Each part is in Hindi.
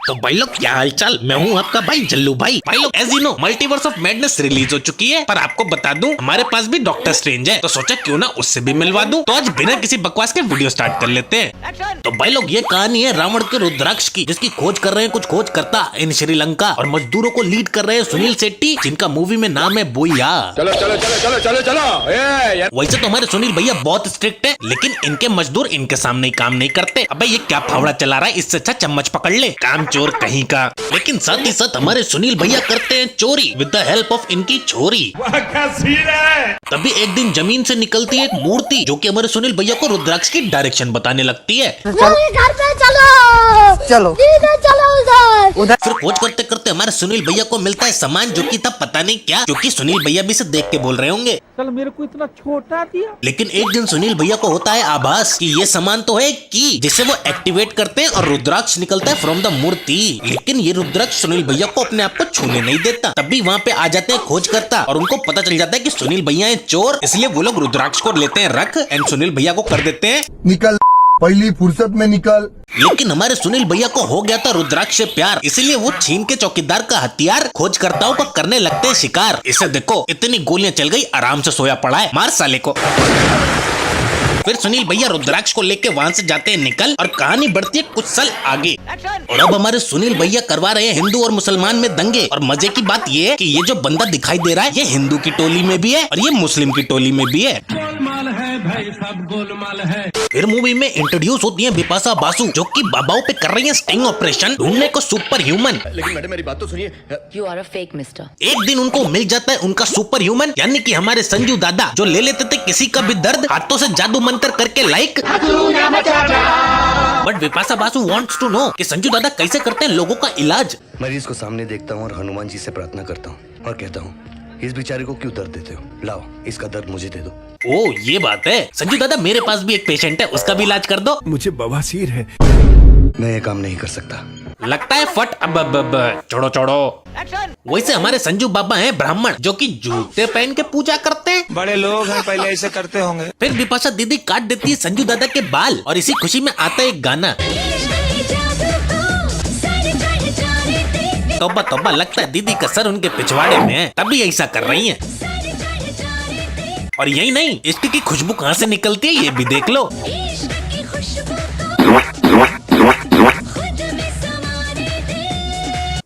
तो भाई लोग क्या हालचाल, मैं हूँ आपका भाई जल्लू भाई। भाई लोग as you know Multiverse of Madness release हो चुकी है, पर आपको बता दूं हमारे पास भी डॉक्टर स्ट्रेंज है, तो सोचा क्यों ना उससे भी मिलवा दूं। तो आज बिना किसी बकवास के वीडियो स्टार्ट कर लेते हैं। तो भाई लोग ये कहानी है रावण के रुद्राक्ष की, जिसकी खोज कर रहे हैं कुछ खोज करता इन श्रीलंका, और मजदूरों को लीड कर रहे हैं सुनील शेट्टी, जिनका मूवी में नाम है बोया। चलो चलो चलो चलो चलो चलो। वैसे तो हमारे सुनील भैया बहुत स्ट्रिक्ट है, लेकिन इनके मजदूर इनके सामने काम नहीं करते। अबे ये क्या फावड़ा चला रहा है, इससे अच्छा चम्मच पकड़ ले, काम चोर कहीं का। लेकिन साथ ही साथ हमारे सुनील भैया करते हैं चोरी विद द हेल्प ऑफ इनकी छोरी। तभी एक दिन जमीन से निकलती है एक मूर्ति, जो कि हमारे सुनील भैया को रुद्राक्ष की डायरेक्शन बताने लगती है। घर पे चलो चलो उधर। फिर खोज करते करते हमारे सुनील भैया को मिलता है सामान, जो कि तब पता नहीं क्या, क्योंकि सुनील भैया भी इसे देख के बोल रहे होंगे, चल मेरे को इतना छोटा दिया। लेकिन एक दिन सुनील भैया को होता है आभास कि ये सामान तो है की, जिसे वो एक्टिवेट करते हैं और रुद्राक्ष निकलता है फ्रॉम द मूर्ति। लेकिन ये रुद्राक्ष सुनील भैया को अपने आप को छूने नहीं देता। तभी वहाँ पे आ जाते हैं खोज करता, और उनको पता चल जाता है कि सुनील भैया है चोर, इसलिए वो लोग रुद्राक्ष को लेते हैं रख एंड सुनील भैया को कर देते हैं निकल, पहली फुर्सत में निकल। लेकिन हमारे सुनील भैया को हो गया था रुद्राक्ष से प्यार, इसीलिए वो छीन के चौकीदार का हथियार खोजकर्ताओं का करने लगते हैं शिकार। इसे देखो इतनी गोलियां चल गई, आराम से सोया पड़ा है, मार साले को। फिर सुनील भैया रुद्राक्ष को लेके वहाँ से जाते हैं निकल, और कहानी बढ़ती है कुछ साल आगे। और अब हमारे सुनील भैया करवा रहे हैं हिंदू और मुसलमान में दंगे। और मजे की बात ये है कि ये जो बंदा दिखाई दे रहा है, ये हिंदू की टोली में भी है और ये मुस्लिम की टोली में भी है। गोलमाल है भाई, सब गोलमाल है। फिर मूवी में इंट्रोड्यूस होती है बिपाशा बासु, जो कि बाबाओं पे कर रही है स्टिंग ऑपरेशन, ढूंढने को सुपर ह्यूमन। लेकिन मैडम मेरी बात तो सुनिए। You are a fake, mister. एक दिन उनको मिल जाता है उनका सुपर ह्यूमन, यानी कि हमारे संजू दादा, जो ले लेते थे किसी का भी दर्द हाथों से जादू मंत्र करके like. But Bipasha Basu wants to know कि संजू दादा कैसे करते हैं लोगों का इलाज। मरीज को सामने देखता हूँ और हनुमान जी से प्रार्थना करता हूँ और कहता हूँ, इस बेचारे को क्यों दर्द देते हो, लाओ इसका दर्द मुझे दे दो। ओ ये बात है संजू दादा, मेरे पास भी एक पेशेंट है, उसका भी इलाज कर दो। मुझे बवासीर है। मैं ये काम नहीं कर सकता। लगता है फट अब छोड़ो छोड़ो। वैसे हमारे संजू बाबा हैं ब्राह्मण, जो कि जूते पहन के पूजा करते हैं। बड़े लोग हैं, पहले ऐसे करते होंगे। फिर बिपाशा दीदी काट देती है संजू दादा के बाल, और इसी खुशी में आता है एक गाना। तौबा तौबा, लगता है दीदी का सर उनके पिछवाड़े में है, तभी ऐसा कर रही हैं। और यही नहीं, इश्क की खुशबू कहाँ से निकलती है ये भी देख लो।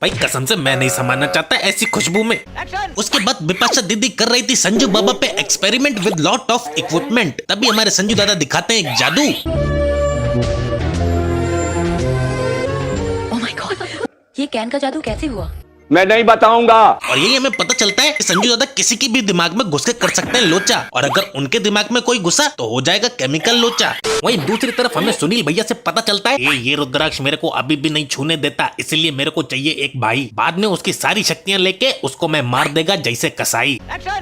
भाई कसम से मैं नहीं समाना चाहता ऐसी खुशबू में। उसके बाद बिपाशा दीदी कर रही थी संजू बाबा पे experiment with lot of equipment, तभी हमारे संजू दादा दिखाते हैं एक जादू। Oh my God. ये कैन का जादू कैसे हुआ? मैं नहीं बताऊंगा। और यही हमें पता चलता है कि संजू दादा किसी की भी दिमाग में घुस के कर सकते हैं लोचा, और अगर उनके दिमाग में कोई घुसा तो हो जाएगा केमिकल लोचा। वहीं दूसरी तरफ हमें सुनील भैया से पता चलता है ये रुद्राक्ष मेरे को अभी भी नहीं छूने देता, इसलिए मेरे को चाहिए एक भाई। बाद में उसकी सारी शक्तियां लेके उसको मैं मार देगा जैसे कसाई।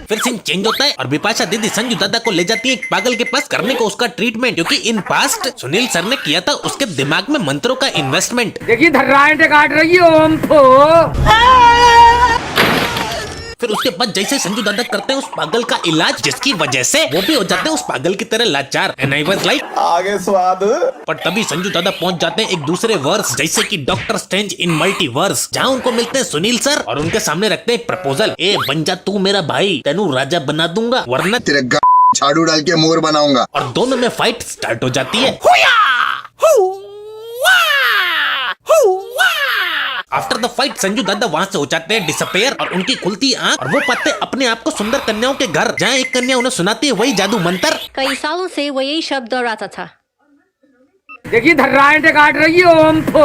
फिर सीन चेंज होता है और बिपाशा दीदी संजू दादा को ले जाती है एक पागल के पास करने को उसका ट्रीटमेंट, क्योंकि इन पास्ट सुनील सर ने किया था उसके दिमाग में मंत्रों का इन्वेस्टमेंट। देखिए धर्राएं काट रही है ओम तो। फिर उसके बाद जैसे संजू दादा करते हैं उस पागल का इलाज, जिसकी वजह से वो भी हो जाते हैं उस पागल की तरह लाचार। एंड आई वाज लाइक आगे स्वाद। पर तभी संजू दादा पहुंच जाते हैं एक दूसरे वर्स, जैसे कि डॉक्टर स्ट्रेंज इन मल्टीवर्स, जहां उनको मिलते हैं सुनील सर और उनके सामने रखते हैं एक प्रपोजल। ए बन जा तू मेरा भाई, तेनू राजा बना दूंगा, वरना तेरे झाड़ू डाल के मोर बनाऊंगा। और दोनों में फाइट स्टार्ट हो जाती है। आफ्टर द फाइट संजू दादा वहाँ से हो जाते हैं डिसअपेयर, और उनकी खुलती आंख और वो पाते अपने आप को सुंदर कन्याओं के घर, जहाँ एक कन्या उन्हें सुनाती है वही जादू मंत्र। कई सालों से वो यही शब्द दोहराता था। देखिए धर्राएं काट रही है ओम तो।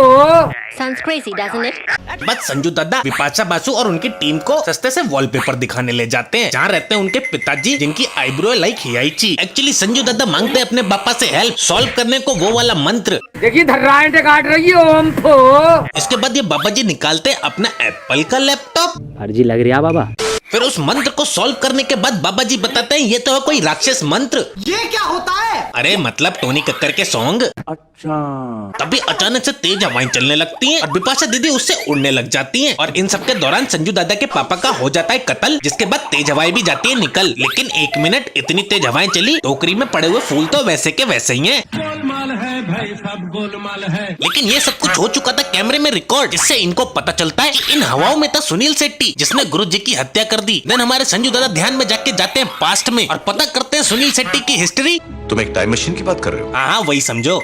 Sounds crazy, doesn't it? बस संजू दादा बिपाशा बासु और उनकी टीम को सस्ते से वॉलपेपर दिखाने ले जाते हैं, जहाँ रहते हैं उनके पिताजी, जिनकी आईब्रो लाइक हियाइची। एक्चुअली संजू दादा मांगते हैं अपने पापा से हेल्प सॉल्व करने को वो वाला मंत्र। देखिए धर्राएं काट रही है ओम तो। इसके बाद ये बाबा जी निकालते हैं अपना एप्पल का लैपटॉप। फर्जी लग रहा बाबा। फिर उस मंत्र को सॉल्व करने के बाद बाबा जी बताते हैं ये तो है कोई राक्षस मंत्र। ये क्या होता है? अरे मतलब टोनी कक्कर के सॉन्ग। अच्छा। तभी अचानक से तेज हवाएं चलने लगती हैं और बिपाशा दीदी उससे उड़ने लग जाती हैं, और इन सब के दौरान संजू दादा के पापा का हो जाता है कत्ल, जिसके बाद तेज हवाएं भी जाती है निकल। लेकिन एक मिनट, इतनी तेज हवाएं चली, टोकरी में पड़े हुए फूल तो वैसे के वैसे ही हैं। गोलमाल है भाई, सब गोलमाल है। लेकिन ये सब कुछ हो चुका था कैमरे में रिकॉर्ड, जिससे इनको पता चलता है कि इन हवाओं में था सुनील शेट्टी, जिसने गुरु जी की हत्या कर दी। देन हमारे संजू दादा ध्यान में जाके जाते हैं पास्ट में और पता करते हैं सुनील शेट्टी की हिस्ट्री। तुम एक टाइम मशीन की बात कर रहे हो? हाँ वही समझो।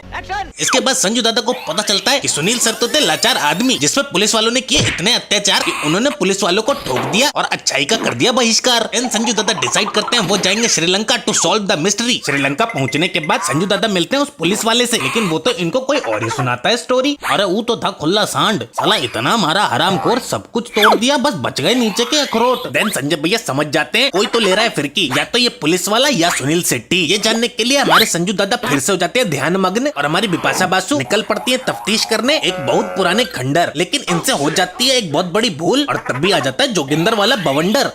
इसके बाद संजू दादा को पता चलता है कि सुनील सर तो थे लाचार आदमी, जिसपे पुलिस वालों ने किए इतने अत्याचार कि उन्होंने पुलिस वालों को ठोक दिया और अच्छाई का कर दिया बहिष्कार। एंड संजू दादा डिसाइड करते हैं वो जाएंगे Sri Lanka to solve the mystery. Sri Lanka पहुंचने के बाद संजू दादा मिलते हैं उस पुलिस वाले से, लेकिन वो तो इनको कोई और ही सुनाता है स्टोरी। अरे वो तो था खुला सांड, साला इतना मारा हरामखोर, सब कुछ तोड़ दिया, बस बच गए नीचे के अखरोट। देन संजय भैया समझ जाते हैं कोई तो ले रहा है फिरकी, या तो ये पुलिस वाला या सुनील शेट्टी। ये जानने के लिए हमारे संजू दादा फिर से हो जाते हैं ध्यान मग्न और हमारी बिपाशा बासु निकल पड़ती है तफ्तीश करने एक बहुत पुराने खंडर। लेकिन इनसे हो जाती है एक बहुत बड़ी भूल और तब भी आ जाता है जोगिंदर वाला बवंडर।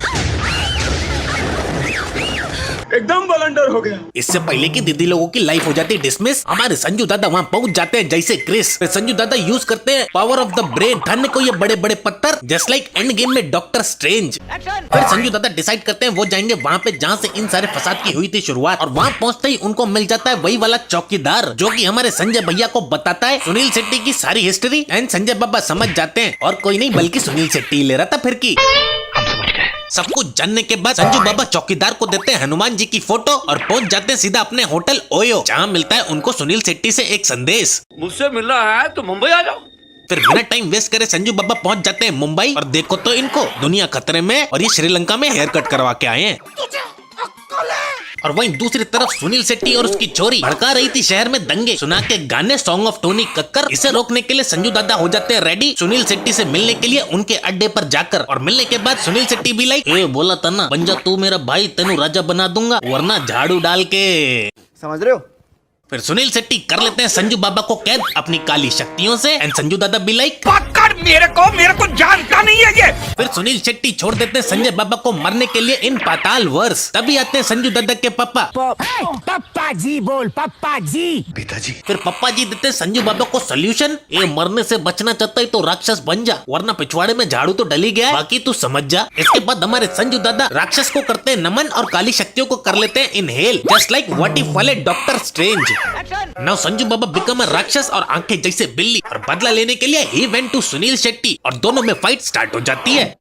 एकदम बलंडर हो गया। इससे पहले कि दीदी लोगों की लाइफ हो जाती है डिसमिस, हमारे संजू दादा वहाँ पहुंच जाते हैं जैसे क्रिस। फिर संजू दादा यूज करते हैं पावर ऑफ द ब्रेन, ठाने को ये बड़े बड़े पत्थर, जस्ट लाइक एंड गेम में डॉक्टर स्ट्रेंज। फिर संजू दादा डिसाइड करते हैं वो जाएंगे वहाँ पे जहाँ से इन सारे फसाद की हुई थी शुरुआत, और वहाँ पहुँचते ही उनको मिल जाता है वही वाला चौकीदार जो कि हमारे संजय भैया को बताता है सुनील शेट्टी की सारी हिस्ट्री। एंड संजय बाबा समझ जाते हैं और कोई नहीं बल्कि सुनील शेट्टी ले रहा था फिर की। सब कुछ जानने के बाद संजू बाबा चौकीदार को देते हैं हनुमान जी की फोटो और पहुंच जाते हैं सीधा अपने होटल ओयो, जहां मिलता है उनको सुनील शेट्टी से एक संदेश, मुझसे मिलना है तो मुंबई आ जाओ। फिर बिना टाइम वेस्ट करे संजू बाबा पहुंच जाते हैं मुंबई और देखो तो इनको दुनिया खतरे में और ये श्रीलंका में हेयर कट करवा के आए हैं। और वहीं दूसरी तरफ सुनील शेट्टी और उसकी चोरी भड़का रही थी शहर में दंगे, सुना के गाने सॉन्ग ऑफ टोनी कक्कर। इसे रोकने के लिए संजू दादा हो जाते हैं रेडी सुनील शेट्टी से मिलने के लिए उनके अड्डे पर जाकर। और मिलने के बाद सुनील शेट्टी भी लाइक, ए बोला था ना बन जा तू मेरा भाई, तेनू राजा बना दूंगा वरना झाड़ू डाल के। समझ रहे हो? फिर सुनील शेट्टी कर लेते हैं संजू बाबा को कैद अपनी काली शक्तियों से। एंड संजू दादा भी लाइक, पकड़ मेरे को जानता नहीं है ये। फिर सुनील शेट्टी छोड़ देते हैं संजय बाबा को मरने के लिए इन पाताल वर्ष। तभी आते हैं संजू दादा के पापा। पप्पा जी बोल, पप्पा जी। पिताजी। फिर पप्पा जी देते हैं संजू बाबा को सोल्यूशन, ये मरने से बचना चाहता है तो राक्षस बन जा, वरना पिछवाड़े में झाड़ू तो डली गया है, बाकी तू समझ जा। इसके बाद हमारे संजू दादा राक्षस को करते हैं नमन और काली शक्तियों को कर लेते हैं inhale, just like what if वाले Doctor Strange. Now Sanju Baba become a राक्षस और आंखें जैसे बिल्ली, और बदला लेने के लिए ही वेंट टू सुनील शेट्टी और दोनों में फाइट स्टार्ट हो जाती है।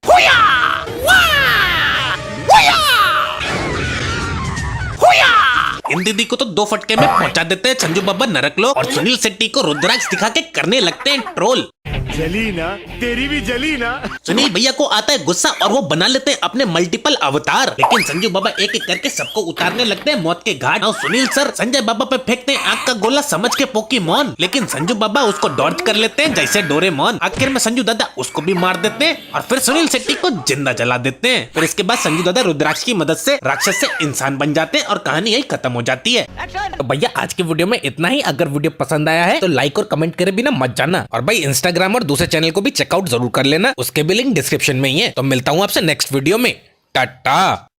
इन दीदी को तो 2 फटके में पहुंचा देते हैं संजू बाबा नरकलोक और सुनील शेट्टी को रुद्राक्ष दिखा के करने लगते हैं ट्रोल। जली ना, तेरी भी जली ना। सुनील भैया को आता है गुस्सा और वो बना लेते हैं अपने मल्टीपल अवतार, लेकिन संजू बाबा एक एक करके सबको उतारने लगते हैं मौत के घाट। और सुनील सर संजय बाबा पे फेंकते हैं आग का गोला समझ के पोकेमॉन, लेकिन संजू बाबा उसको डॉज कर लेते हैं जैसे डोरेमोन। आखिर में संजू दादा उसको भी मार देते हैं और फिर सुनील शेट्टी को जिंदा जला देते हैं। फिर इसके बाद संजू दादा रुद्राक्ष की मदद से राक्षस से इंसान बन जाते हैं और कहानी यही खत्म हो जाती है। तो भैया आज की वीडियो में इतना ही। अगर वीडियो पसंद आया है तो लाइक और कमेंट करे बिना मत जाना, और भाई इंस्टाग्राम और दूसरे चैनल को भी चेकआउट जरूर कर लेना, उसके भी लिंक डिस्क्रिप्शन में ही है। तो मिलता हूँ आपसे नेक्स्ट वीडियो में, टाटा।